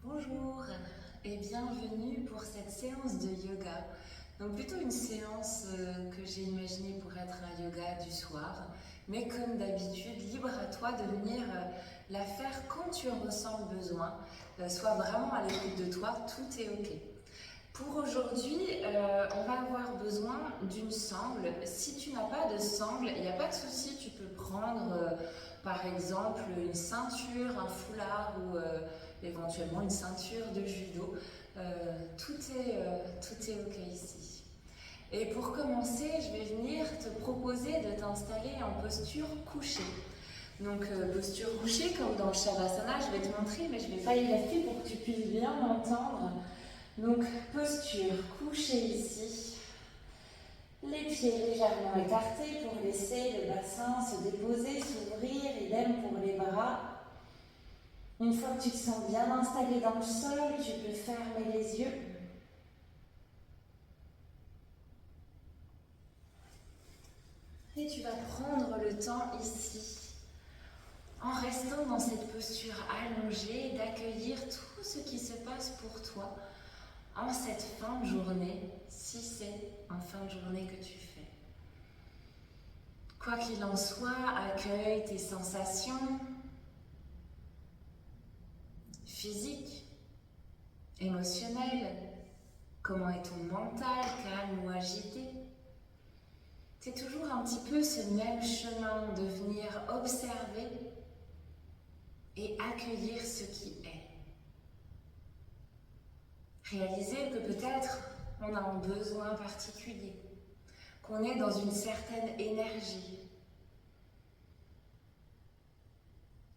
Bonjour et bienvenue pour cette séance de yoga. Donc plutôt une séance que j'ai imaginée pour être un yoga du soir, mais comme d'habitude, libre à toi de venir la faire quand tu en ressens le besoin. Sois vraiment à l'écoute de toi, tout est ok. Pour aujourd'hui, on va avoir besoin d'une sangle. Si tu n'as pas de sangle, il n'y a pas de souci, tu peux prendre par exemple une ceinture, un foulard ou éventuellement une ceinture de judo. Tout est ok ici. Et pour commencer, je vais venir te proposer de t'installer en posture couchée. Donc posture couchée comme dans le Shavasana, je vais te montrer, mais je ne vais pas y rester pour que tu puisses bien m'entendre. Donc posture couchée ici, les pieds légèrement écartés pour laisser le bassin se déposer, s'ouvrir, idem pour les bras. Une fois que tu te sens bien installé dans le sol, tu peux fermer les yeux. Et tu vas prendre le temps ici, en restant dans cette posture allongée, d'accueillir tout ce qui se passe pour toi en cette fin de journée, si c'est en fin de journée que tu fais. Quoi qu'il en soit, accueille tes sensations physiques, émotionnelles. Comment est ton mental, calme ou agité? C'est toujours un petit peu ce même chemin de venir observer et accueillir ce qui est. Réaliser que peut-être on a un besoin particulier, qu'on est dans une certaine énergie.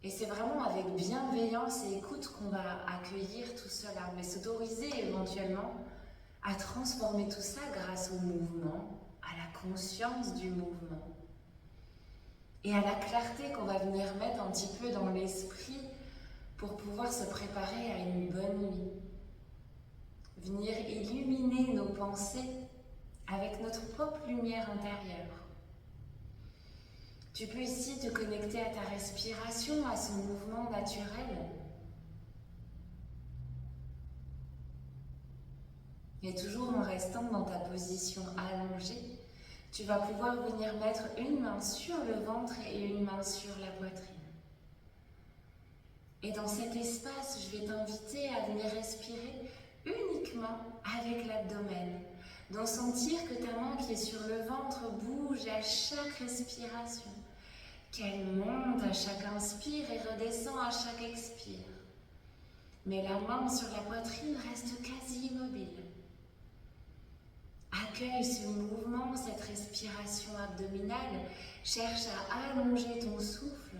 Et c'est vraiment avec bienveillance et écoute qu'on va accueillir tout cela, mais s'autoriser éventuellement à transformer tout ça grâce au mouvement, à la conscience du mouvement et à la clarté qu'on va venir mettre un petit peu dans l'esprit pour pouvoir se préparer à une bonne nuit. Venir illuminer nos pensées avec notre propre lumière intérieure. Tu peux ici te connecter à ta respiration, à ce mouvement naturel. Et toujours en restant dans ta position allongée, tu vas pouvoir venir mettre une main sur le ventre et une main sur la poitrine. Et dans cet espace, je vais t'inviter à venir respirer uniquement avec l'abdomen. Donc sentir que ta main qui est sur le ventre bouge à chaque respiration. Qu'elle monte à chaque inspire et redescend à chaque expire. Mais la main sur la poitrine reste quasi immobile. Accueille ce mouvement, cette respiration abdominale. Cherche à allonger ton souffle.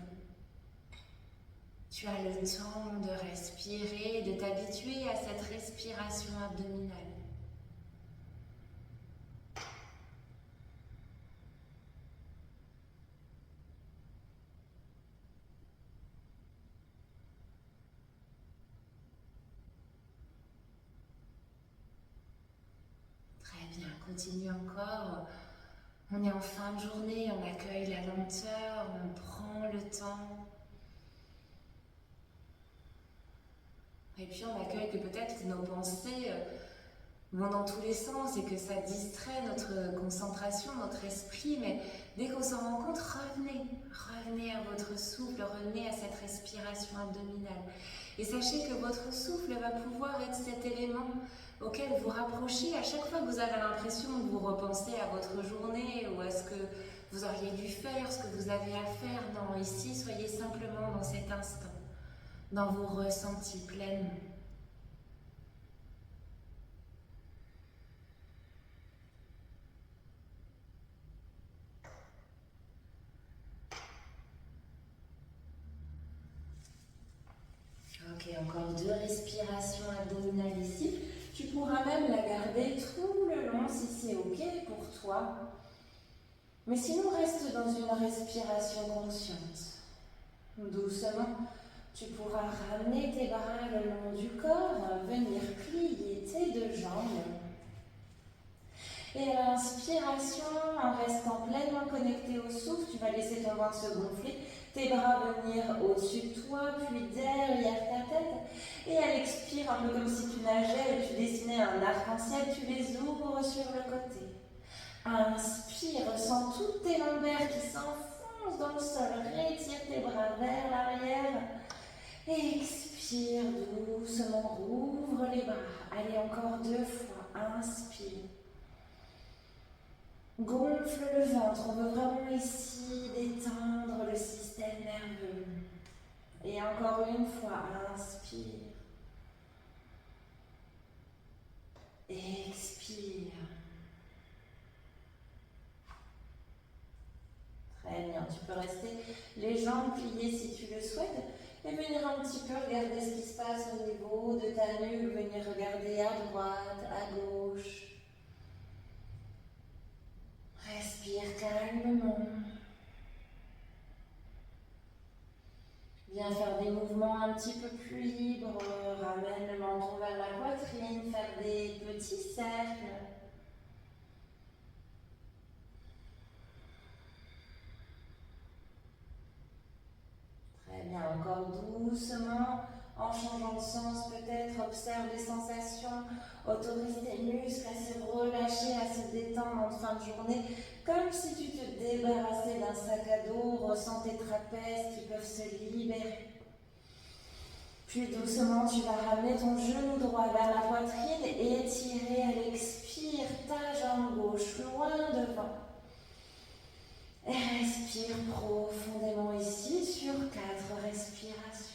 Tu as le temps de respirer, de t'habituer à cette respiration abdominale. Très bien, continue encore. On est en fin de journée, on accueille la lenteur, on prend le temps. Et puis on accueille que peut-être nos pensées vont dans tous les sens et que ça distrait notre concentration, notre esprit, mais dès qu'on s'en rend compte, revenez à votre souffle, revenez à cette respiration abdominale. Et sachez que votre souffle va pouvoir être cet élément auquel vous rapprochez à chaque fois que vous avez l'impression de vous repenser à votre journée ou à ce que vous auriez dû faire, ce que vous avez à faire. Non, ici, soyez simplement dans cet instant, dans vos ressentis pleinement. Ok, encore 2 respirations abdominales ici. Tu pourras même la garder tout le long si c'est ok pour toi. Mais sinon, reste dans une respiration consciente. Doucement, tu pourras ramener tes bras le long du corps, venir plier tes 2 jambes. Et à l'inspiration, en restant pleinement connecté au souffle, tu vas laisser ton ventre se gonfler, tes bras venir au-dessus de toi, puis derrière ta tête. Et à l'expiration, expire un peu comme si tu nageais et tu dessinais un arc-en-ciel, tu les ouvres sur le côté. Inspire, ressens toutes tes lombaires qui s'enfoncent dans le sol, rétire tes bras vers l'arrière. Expire doucement, rouvre les bras. Allez, encore 2 fois, inspire. Gonfle le ventre, on veut vraiment ici détendre le système nerveux. Et encore une fois, inspire. Expire. Très bien, tu peux rester les jambes pliées si tu le souhaites et venir un petit peu regarder ce qui se passe au niveau de ta nuque, venir regarder à droite, à gauche. Respire calmement. Viens faire des mouvements un petit peu plus libres, ramène le menton vers la poitrine, faire des petits cercles. Très bien, encore doucement, en changeant de sens peut-être, observe les sensations, autorise tes muscles à se relâcher, à se détendre en fin de journée, comme si tu te débarrassais d'un sac à dos, ressens tes trapèzes qui peuvent se libérer. Puis doucement, tu vas ramener ton genou droit vers la poitrine et étirer à l'expire ta jambe gauche loin devant. Et respire profondément ici sur 4 respirations.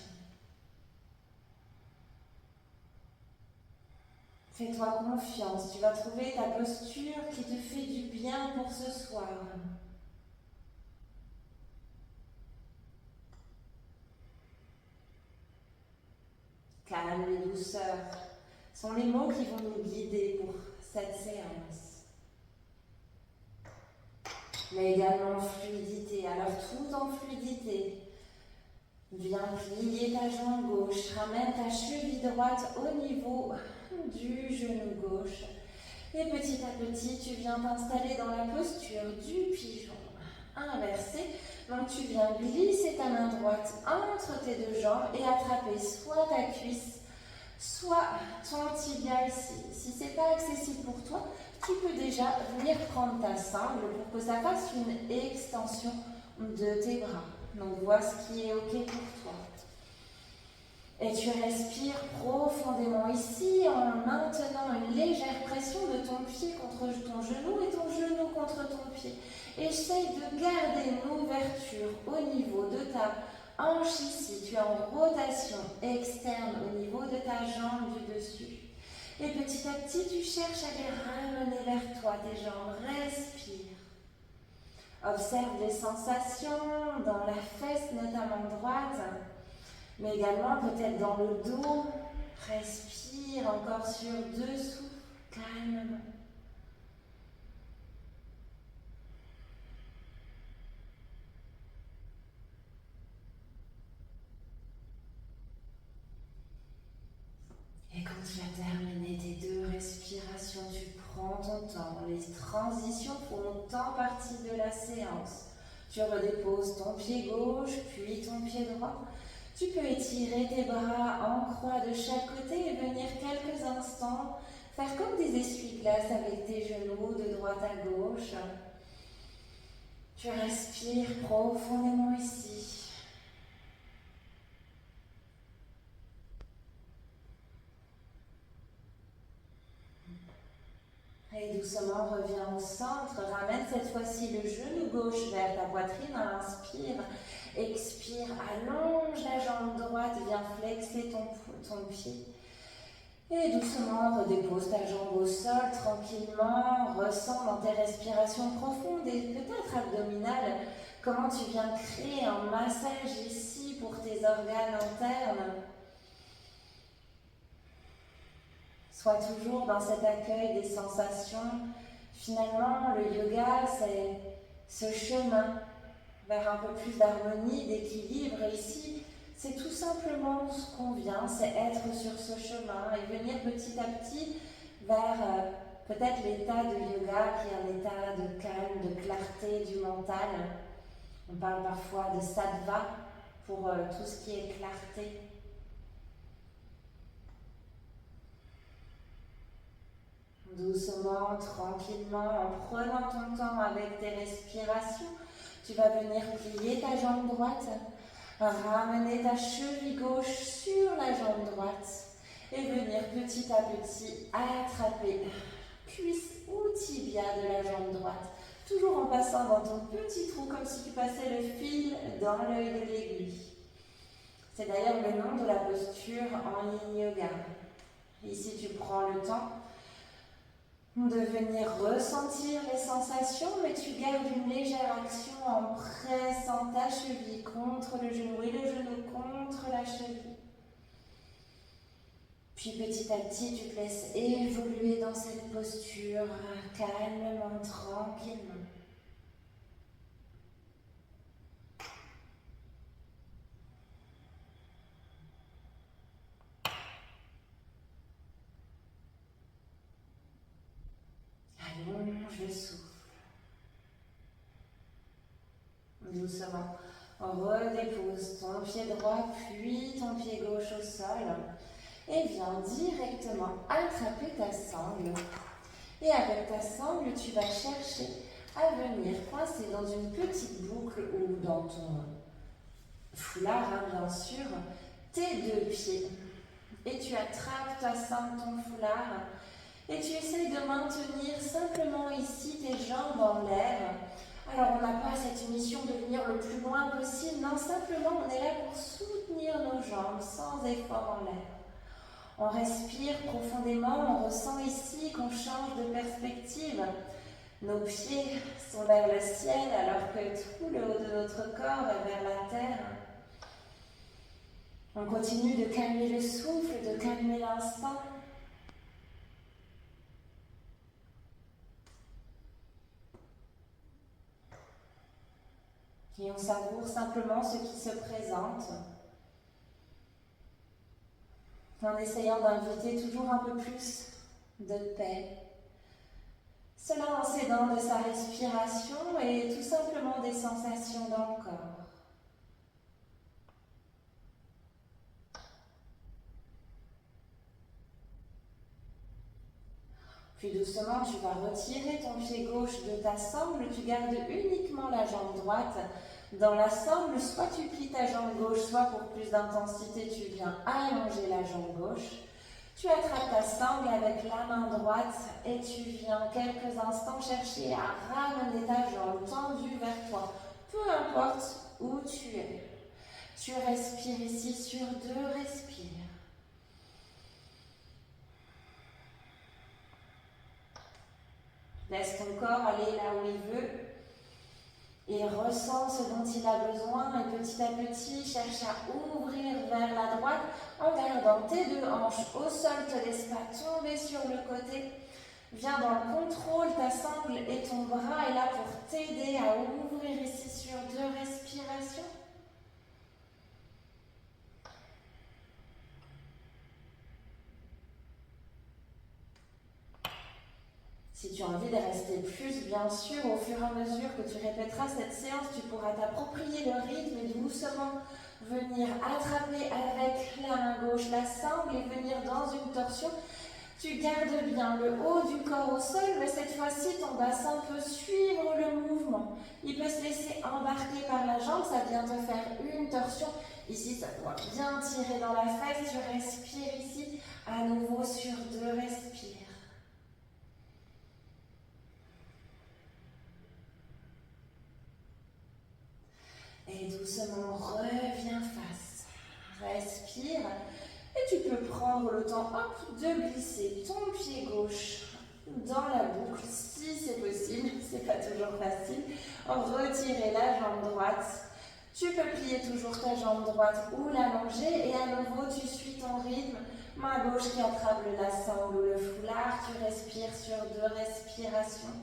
Fais-toi confiance, tu vas trouver ta posture qui te fait du bien pour ce soir. Calme et douceur sont les mots qui vont nous guider pour cette séance. Mais également fluidité. Alors tout en fluidité. Viens plier ta jambe gauche, ramène ta cheville droite au niveau du genou gauche. Et petit à petit, tu viens t'installer dans la posture du pigeon inversé. Donc tu viens glisser ta main droite entre tes 2 jambes et attraper soit ta cuisse, soit ton tibia ici. Si ce n'est pas accessible pour toi, tu peux déjà venir prendre ta sangle pour que ça fasse une extension de tes bras. Donc vois ce qui est OK pour toi. Et tu respires profondément ici en maintenant une légère pression de ton pied contre ton genou et ton genou contre ton pied. Essaye de garder une ouverture au niveau de ta hanche ici. Tu es en rotation externe au niveau de ta jambe du dessus. Et petit à petit, tu cherches à les ramener vers toi, tes jambes. Respire. Observe les sensations dans la fesse, notamment droite, mais également peut-être dans le dos. Respire encore sur 2 souffles, calmement. Et quand tu as terminé tes 2 respirations, tu prends ton temps. Les transitions font tant partie de la séance. Tu redéposes ton pied gauche, puis ton pied droit. Tu peux étirer tes bras en croix de chaque côté et venir quelques instants faire comme des essuie-glaces avec tes genoux de droite à gauche. Tu respires profondément ici. Et doucement, reviens au centre. Ramène cette fois-ci le genou gauche vers ta poitrine. Inspire. Expire. Allonge la jambe droite. Viens flexer ton pied. Et doucement, redépose ta jambe au sol tranquillement. Ressens dans tes respirations profondes et peut-être abdominales comment tu viens créer un massage ici pour tes organes internes. Sois toujours dans cet accueil des sensations. Finalement, le yoga, c'est ce chemin vers un peu plus d'harmonie, d'équilibre. Et ici, c'est tout simplement ce qu'on vient, c'est être sur ce chemin et venir petit à petit vers peut-être l'état de yoga qui est un état de calme, de clarté du mental. On parle parfois de sattva pour tout ce qui est clarté. Doucement, tranquillement, en prenant ton temps avec tes respirations, tu vas venir plier ta jambe droite, ramener ta cheville gauche sur la jambe droite et venir petit à petit attraper cuisse ou tibia de la jambe droite, toujours en passant dans ton petit trou comme si tu passais le fil dans l'œil de l'aiguille. C'est d'ailleurs le nom de la posture en yin yoga. Ici, tu prends le temps de venir ressentir les sensations, mais tu gardes une légère action en pressant ta cheville contre le genou et le genou contre la cheville. Puis petit à petit, tu te laisses évoluer dans cette posture calmement, tranquillement. Allonge le souffle. Doucement, redépose ton pied droit, puis ton pied gauche au sol. Et viens directement attraper ta sangle. Et avec ta sangle, tu vas chercher à venir coincer dans une petite boucle ou dans ton foulard, bien sûr, tes deux pieds. Et tu attrapes ta sangle, ton foulard, et tu essayes de maintenir simplement ici tes jambes en l'air. Alors on n'a pas cette mission de venir le plus loin possible, non, simplement on est là pour soutenir nos jambes sans effort en l'air. On respire profondément, on ressent ici qu'on change de perspective. Nos pieds sont vers le ciel alors que tout le haut de notre corps est vers la terre. On continue de calmer le souffle, de calmer l'instant. Et on savoure simplement ce qui se présente, en essayant d'inviter toujours un peu plus de paix. Cela en s'aidant de sa respiration et tout simplement des sensations dans le corps. Puis doucement, tu vas retirer ton pied gauche de ta sangle, tu gardes uniquement la jambe droite dans la sangle, soit tu plies ta jambe gauche, soit pour plus d'intensité, tu viens allonger la jambe gauche. Tu attrapes ta sangle avec la main droite et tu viens quelques instants chercher à ramener ta jambe tendue vers toi, peu importe où tu es. Tu respires ici sur 2 respires. Laisse ton corps aller là où il veut et ressens ce dont il a besoin et petit à petit cherche à ouvrir vers la droite en gardant tes 2 hanches au sol, te laisse pas tomber sur le côté. Viens dans le contrôle, ta sangle et ton bras est là pour t'aider à ouvrir ici sur 2 respirations. Si tu as envie de rester plus, bien sûr, au fur et à mesure que tu répéteras cette séance, tu pourras t'approprier le rythme et doucement venir attraper avec la main gauche la sangle et venir dans une torsion. Tu gardes bien le haut du corps au sol, mais cette fois-ci, ton bassin peut suivre le mouvement. Il peut se laisser embarquer par la jambe, ça vient te faire une torsion. Ici, ça doit bien tirer dans la fesse, tu respires ici, à nouveau sur 2 respires. Et doucement, reviens face. Respire. Et tu peux prendre le temps de glisser ton pied gauche dans la boucle, si c'est possible. C'est pas toujours facile. Retirer la jambe droite. Tu peux plier toujours ta jambe droite ou l'allonger. Et à nouveau, tu suis ton rythme. Main gauche qui attrape la sangle ou le foulard. Tu respires sur 2 respirations.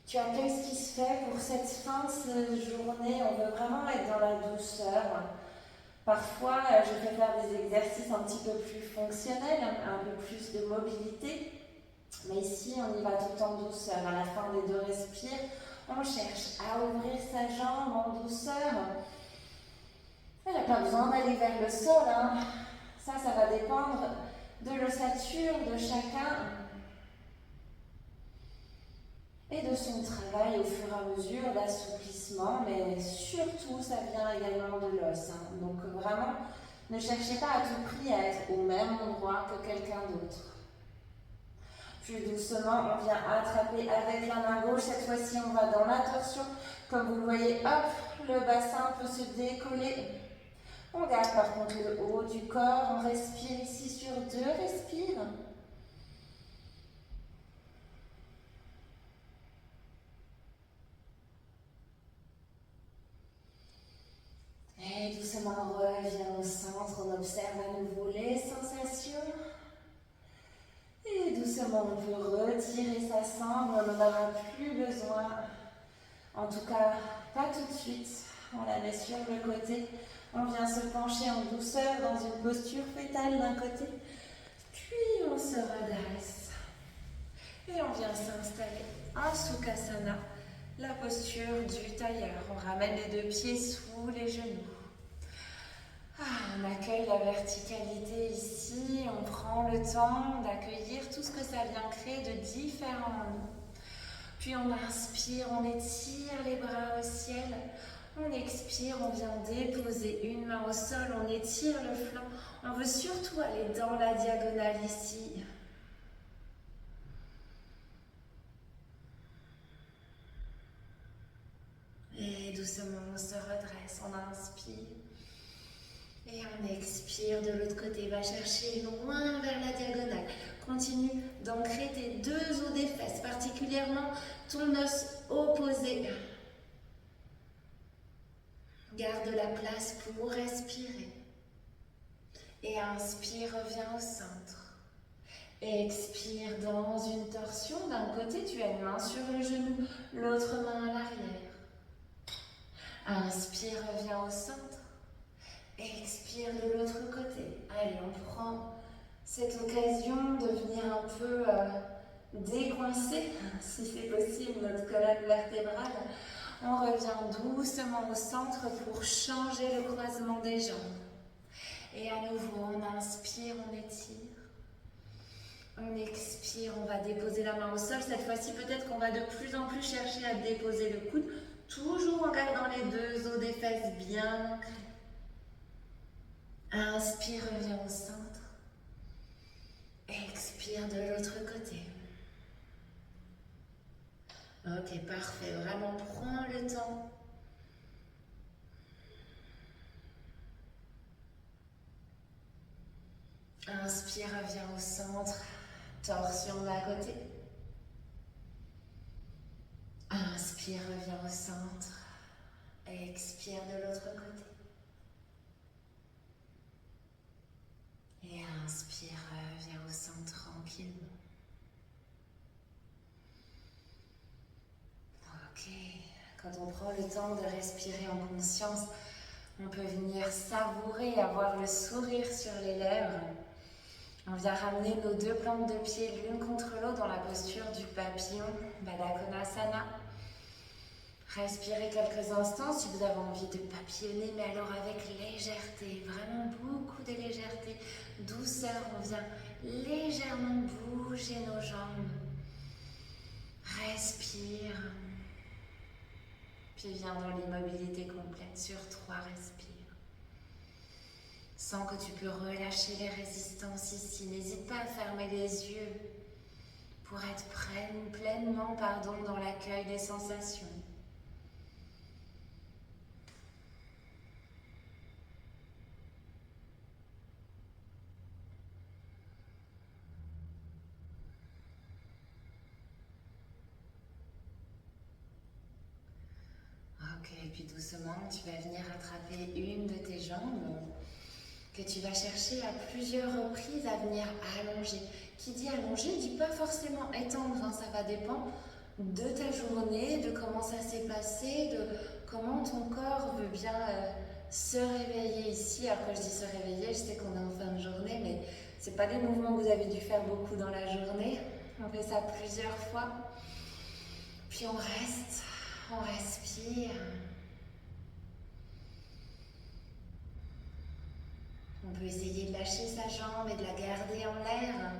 Tu accueilles ce qui se fait pour cette fin de journée. On veut vraiment être dans la douceur. Parfois, je fais faire des exercices un petit peu plus fonctionnels, un peu plus de mobilité. Mais ici, on y va tout en douceur. À la fin des 2 respires, on cherche à ouvrir sa jambe en douceur. Elle n'a pas besoin d'aller vers le sol. Ça va dépendre de l'ossature de chacun. Et de son travail au fur et à mesure d'assouplissement, mais surtout ça vient également de l'os. Donc vraiment, ne cherchez pas à tout prix à être au même endroit que quelqu'un d'autre. Puis doucement, on vient attraper avec la main gauche. Cette fois-ci, on va dans la torsion. Comme vous le voyez, hop, le bassin peut se décoller. On garde par contre le haut du corps. On respire ici sur 2 respires. Et doucement, on revient au centre. On observe à nouveau les sensations. Et doucement, on peut retirer sa sangle. On n'en aura plus besoin. En tout cas, pas tout de suite. On la met sur le côté. On vient se pencher en douceur dans une posture fétale d'un côté. Puis on se redresse. Et on vient s'installer en Sukhasana, la posture du tailleur. On ramène les 2 pieds sous les genoux. On accueille la verticalité ici. On prend le temps d'accueillir tout ce que ça vient créer de différent en nous. Puis on inspire, on étire les bras au ciel. On expire, on vient déposer une main au sol, on étire le flanc. On veut surtout aller dans la diagonale ici. Et doucement, on se redresse, on inspire. Et on expire de l'autre côté, va chercher loin vers la diagonale. Continue d'ancrer tes 2 os des fesses, particulièrement ton os opposé. Garde la place pour respirer. Et inspire, reviens au centre. Expire dans une torsion. D'un côté, tu as une main sur le genou, l'autre main à l'arrière. Inspire, reviens au centre. Expire de l'autre côté. Allez, on prend cette occasion de venir un peu décoincer, si c'est possible, notre colonne vertébrale. On revient doucement au centre pour changer le croisement des jambes. Et à nouveau, on inspire, on étire. On expire, on va déposer la main au sol. Cette fois-ci, peut-être qu'on va de plus en plus chercher à déposer le coude, toujours en gardant les 2 os des fesses bien ancrés. Inspire, reviens au centre. Expire de l'autre côté. Ok, parfait. Vraiment, prends le temps. Inspire, reviens au centre. Torsion d'un côté. Inspire, reviens au centre. Expire de l'autre côté. Et inspire, reviens au centre tranquillement. Ok, quand on prend le temps de respirer en conscience, on peut venir savourer, avoir le sourire sur les lèvres. On vient ramener nos 2 plantes de pied l'une contre l'autre dans la posture du papillon, Baddha Konasana. Respirez quelques instants si vous avez envie de papillonner, mais alors avec légèreté, vraiment beaucoup de légèreté, douceur. On vient légèrement bouger nos jambes. Respire. Puis viens dans l'immobilité complète sur 3 respires. Sens que tu peux relâcher les résistances ici. N'hésite pas à fermer les yeux pour être pleinement dans l'accueil des sensations. Ok, et puis doucement, tu vas venir attraper une de tes jambes que tu vas chercher à plusieurs reprises à venir allonger. Qui dit allonger, dit pas forcément étendre, ça va dépendre de ta journée, de comment ça s'est passé, de comment ton corps veut bien se réveiller ici. Alors quand je dis se réveiller, je sais qu'on est en fin de journée, mais c'est pas des mouvements que vous avez dû faire beaucoup dans la journée. On fait ça plusieurs fois. Puis on reste, on respire. On peut essayer de lâcher sa jambe et de la garder en l'air.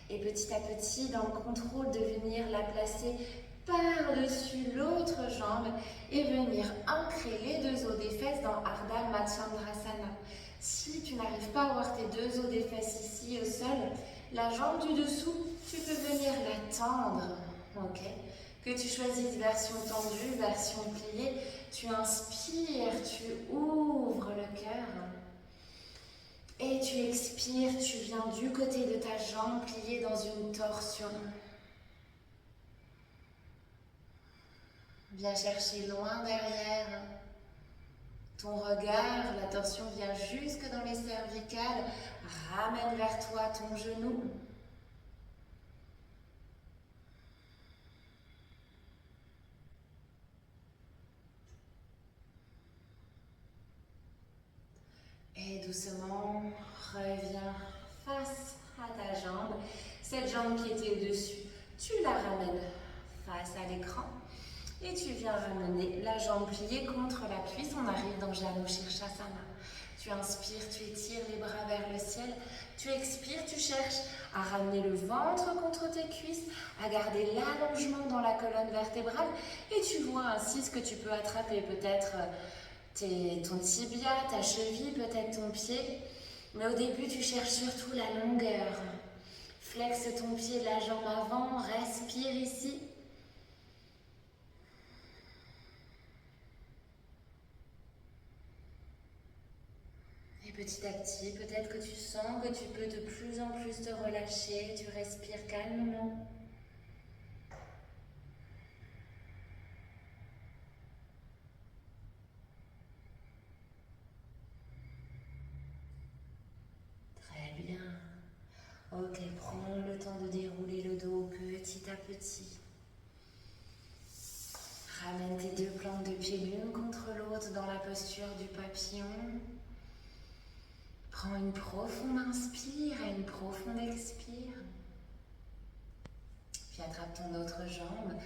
Et petit à petit, dans le contrôle, de venir la placer par-dessus l'autre jambe et venir ancrer les deux os des fesses dans Ardha Matsyendrasana. Si tu n'arrives pas à avoir tes deux os des fesses ici au sol, la jambe du dessous, tu peux venir la tendre, ok? Que tu choisisses version tendue, version pliée, tu inspires, tu ouvres le cœur. Et tu expires, tu viens du côté de ta jambe pliée dans une torsion. Viens chercher loin derrière ton regard, la torsion vient jusque dans les cervicales, ramène vers toi ton genou. Et doucement, reviens face à ta jambe. Cette jambe qui était au-dessus, tu la ramènes face à l'écran. Et tu viens ramener la jambe pliée contre la cuisse. On arrive dans Janu Shirshasana. Tu inspires, tu étires les bras vers le ciel. Tu expires, tu cherches à ramener le ventre contre tes cuisses, à garder l'allongement dans la colonne vertébrale. Et tu vois ainsi ce que tu peux attraper. Peut-être ton tibia, ta cheville, peut-être ton pied. Mais au début, tu cherches surtout la longueur. Flexe ton pied de la jambe avant, respire ici. Et petit à petit, peut-être que tu sens que tu peux de plus en plus te relâcher, tu respires calmement. Très bien. Ok, prends le temps de dérouler le dos petit à petit. Ramène tes deux plantes de pied l'une contre l'autre dans la posture du papillon. Prends une profonde inspire et une profonde expire. Puis attrape ton autre jambe.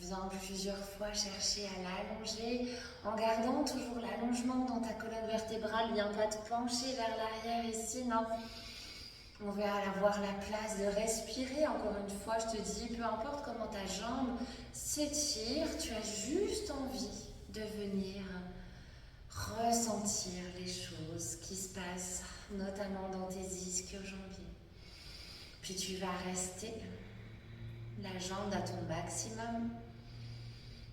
Viens plusieurs fois chercher à l'allonger en gardant toujours l'allongement dans ta colonne vertébrale. Viens pas te pencher vers l'arrière ici, non. On va avoir la place de respirer. Encore une fois, je te dis, peu importe comment ta jambe s'étire, tu as juste envie de venir ressentir les choses qui se passent, notamment dans tes ischio-jambiers. Puis tu vas rester la jambe à ton maximum.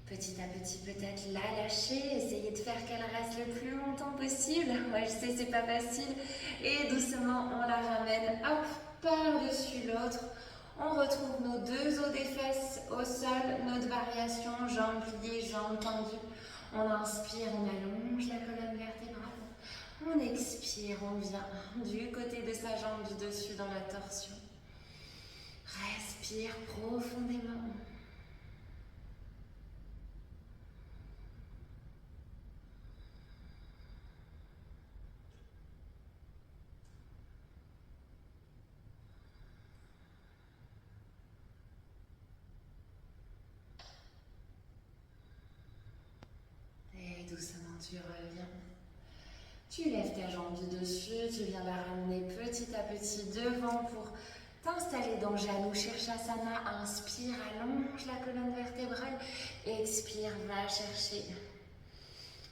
Petit à petit, peut-être la lâcher, essayer de faire qu'elle reste le plus longtemps possible. Ouais, je sais, c'est pas facile. Et doucement, on la ramène, hop, par-dessus l'autre. On retrouve nos deux os des fesses au sol, notre variation, jambes pliées, jambes tendues. On inspire, on allonge la colonne vertébrale. On expire, on vient du côté de sa jambe du dessus dans la torsion. Respire profondément. Et doucement, tu reviens. Tu lèves ta jambe du dessus, tu viens la ramener petit à petit devant pour t'installer dans Janu Shirshasana. Inspire, allonge la colonne vertébrale. Expire, va chercher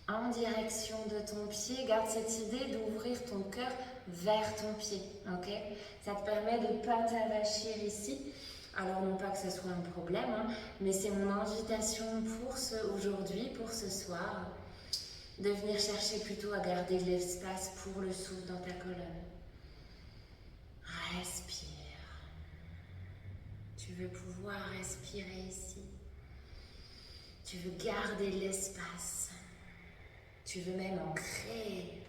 en direction de ton pied. Garde cette idée d'ouvrir ton cœur vers ton pied, ok? Ça te permet de ne pas t'avachir ici. Alors non pas que ce soit un problème, hein, mais c'est mon invitation pour aujourd'hui, pour ce soir, de venir chercher plutôt à garder de l'espace pour le souffle dans ta colonne. Respire. Tu veux pouvoir respirer ici. Tu veux garder de l'espace. Tu veux même en créer.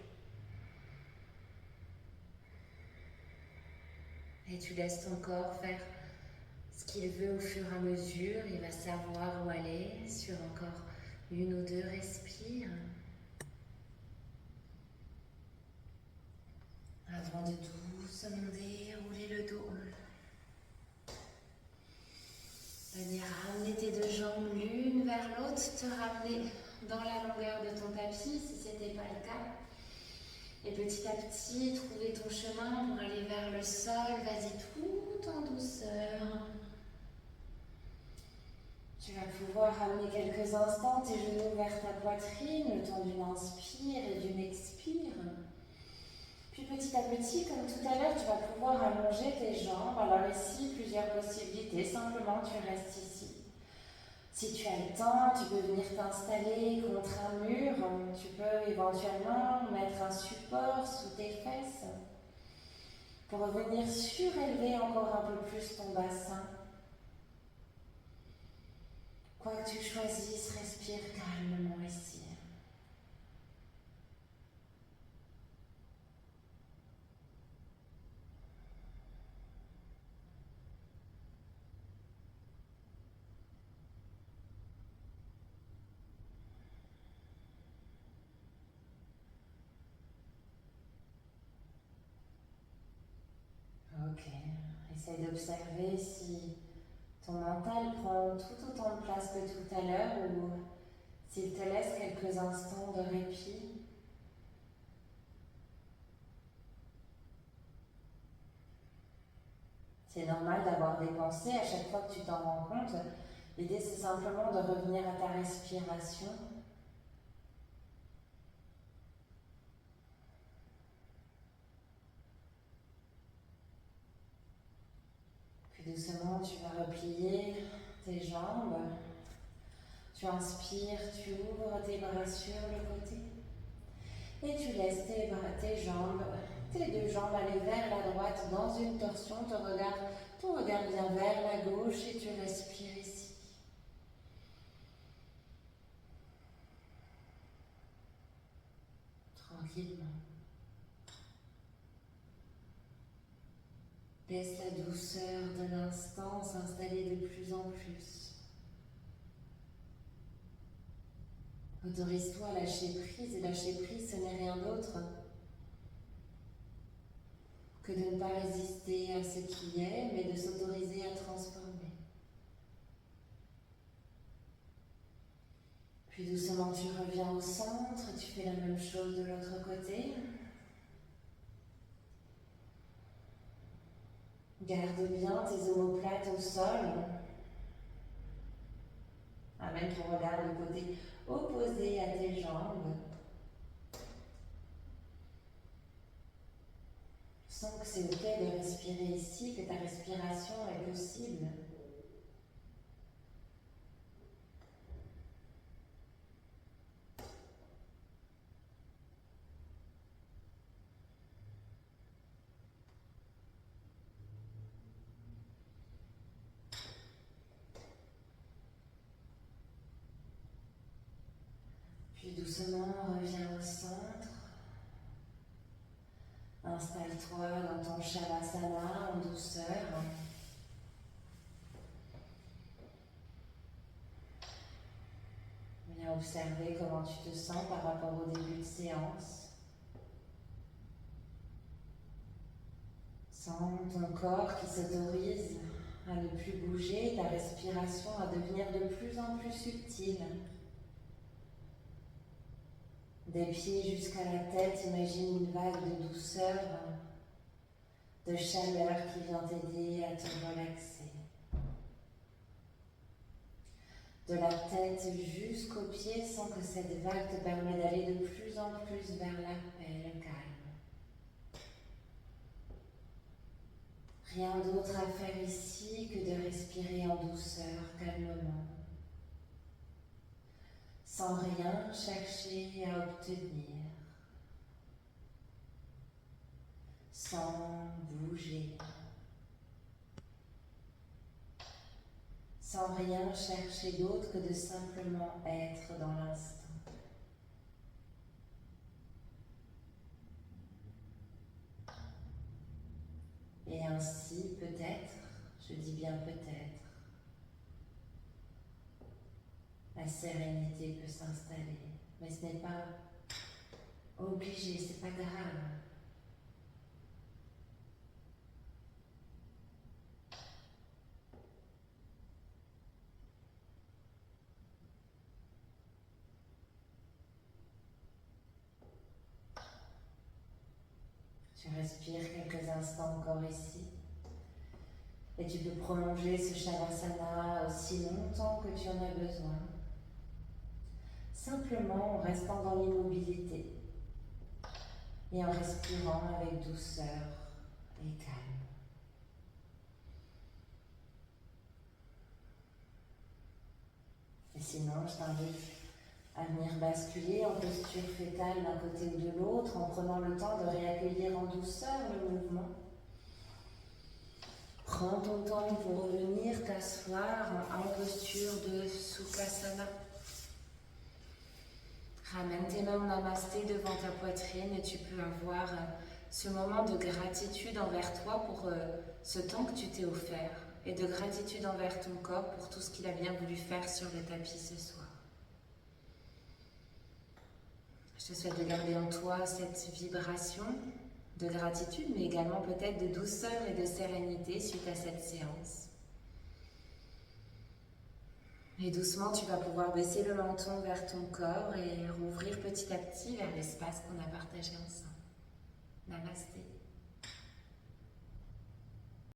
Et tu laisses ton corps faire ce qu'il veut au fur et à mesure. Il va savoir où aller sur encore une ou deux respires. Avant de doucement dérouler le dos. Venir ramener tes deux jambes l'une vers l'autre, te ramener dans la longueur de ton tapis si ce n'était pas le cas. Et petit à petit, trouver ton chemin pour aller vers le sol. Vas-y tout en douceur. Tu vas pouvoir ramener quelques instants tes genoux vers ta poitrine, le temps d'une inspire et d'une expire. Puis petit à petit, comme tout à l'heure, tu vas pouvoir allonger tes jambes. Alors ici, plusieurs possibilités. Simplement, tu restes ici. Si tu as le temps, tu peux venir t'installer contre un mur. Tu peux éventuellement mettre un support sous tes fesses pour venir surélever encore un peu plus ton bassin. Quoi que tu choisisses, respire calmement ici. Ok, essaye d'observer si ton mental prend tout autant de place que tout à l'heure ou s'il te laisse quelques instants de répit. C'est normal d'avoir des pensées à chaque fois que tu t'en rends compte. L'idée, c'est simplement de revenir à ta respiration. Puis doucement, tu vas replier tes jambes. Tu inspires, tu ouvres tes bras sur le côté. Et tu laisses tes jambes, tes deux jambes aller vers la droite dans une torsion. Ton regard vient vers la gauche et tu respires ici. Tranquillement. Laisse la douceur de l'instant s'installer de plus en plus. Autorise-toi à lâcher prise, et lâcher prise, ce n'est rien d'autre que de ne pas résister à ce qui est, mais de s'autoriser à transformer. Puis doucement, tu reviens au centre, tu fais la même chose de l'autre côté. Garde bien tes omoplates au sol. Amène ton regard du côté opposé à tes jambes. Sens que c'est ok de respirer ici, que ta respiration est possible. Puis doucement, reviens au centre. Installe-toi dans ton Shavasana en douceur. Viens observer comment tu te sens par rapport au début de séance. Sens ton corps qui s'autorise à ne plus bouger, ta respiration à devenir de plus en plus subtile. Des pieds jusqu'à la tête, imagine une vague de douceur, de chaleur qui vient t'aider à te relaxer. De la tête jusqu'aux pieds, sens que cette vague te permet d'aller de plus en plus vers la paix, le calme. Rien d'autre à faire ici que de respirer en douceur, calmement, sans rien chercher à obtenir, sans bouger, sans rien chercher d'autre que de simplement être dans l'instant. Et ainsi, peut-être, je dis bien peut-être, la sérénité peut s'installer. Mais ce n'est pas obligé, c'est pas grave. Tu respires quelques instants encore ici. Et tu peux prolonger ce Shavasana aussi longtemps que tu en as besoin. Simplement en restant dans l'immobilité et en respirant avec douceur et calme. Et sinon, je t'invite à venir basculer en posture fétale d'un côté ou de l'autre en prenant le temps de réaccueillir en douceur le mouvement. Prends ton temps pour revenir t'asseoir en posture de Sukhasana. Ramène tes mains en namasté devant ta poitrine et tu peux avoir ce moment de gratitude envers toi pour ce temps que tu t'es offert et de gratitude envers ton corps pour tout ce qu'il a bien voulu faire sur le tapis ce soir. Je te souhaite de garder en toi cette vibration de gratitude, mais également peut-être de douceur et de sérénité suite à cette séance. Et doucement, tu vas pouvoir baisser le menton vers ton corps et rouvrir petit à petit vers l'espace qu'on a partagé ensemble. Namasté.